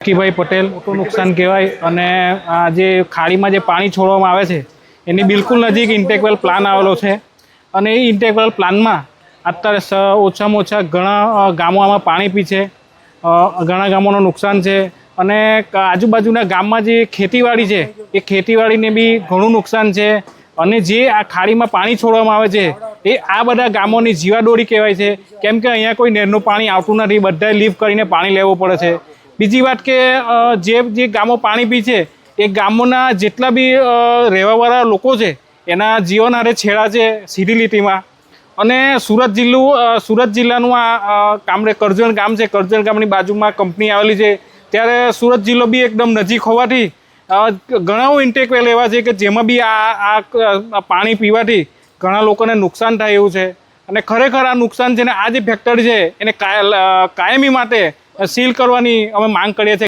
ભાઈ પટેલ મોટું નુકસાન કહેવાય અને આ જે ખાડીમાં જે પાણી છોડવામાં આવે છે એની બિલકુલ નજીક ઇન્ટેગ્રલ પ્લાન આવેલો છે અને એ ઇન્ટેગ્રલ પ્લાનમાં અત્યારે ઓછામાં ઓછા ઘણા ગામો આમાં પાણી પી છે, ઘણા ગામોનું નુકસાન છે અને આજુબાજુના ગામમાં જે ખેતીવાડી છે એ ખેતીવાડીને બી ઘણું નુકસાન છે અને જે આ ખાડીમાં પાણી છોડવામાં આવે છે એ આ બધા ગામોની જીવાદોરી કહેવાય છે, કેમ કે અહીંયા કોઈ નહેરનું પાણી આવતું નથી, બધાએ લીફ કરીને પાણી લેવું પડે છે। બીજી વાત કે જે ગામો પાણી પી છે એ ગામોના જેટલા બી રહેવાવાળા લોકો છે એના જીવન હારે છેડા છે સીધી લીટીમાં। અને સુરત જિલ્લાનું આ કરજણ ગામ છે, કરજણ ગામની બાજુમાં કંપની આવેલી છે, ત્યારે સુરત જિલ્લો બી એકદમ નજીક હોવાથી ઘણા ઇન્ટેક વેલ એવા છે કે જેમાં બી આ પાણી પીવાથી ઘણા લોકોને નુકસાન થાય એવું છે અને ખરેખર આ નુકસાન છે ને આ જે ફેક્ટરી છે એને કાયમી માટે સીલ કરવાની અમે માંગ કરીએ છીએ।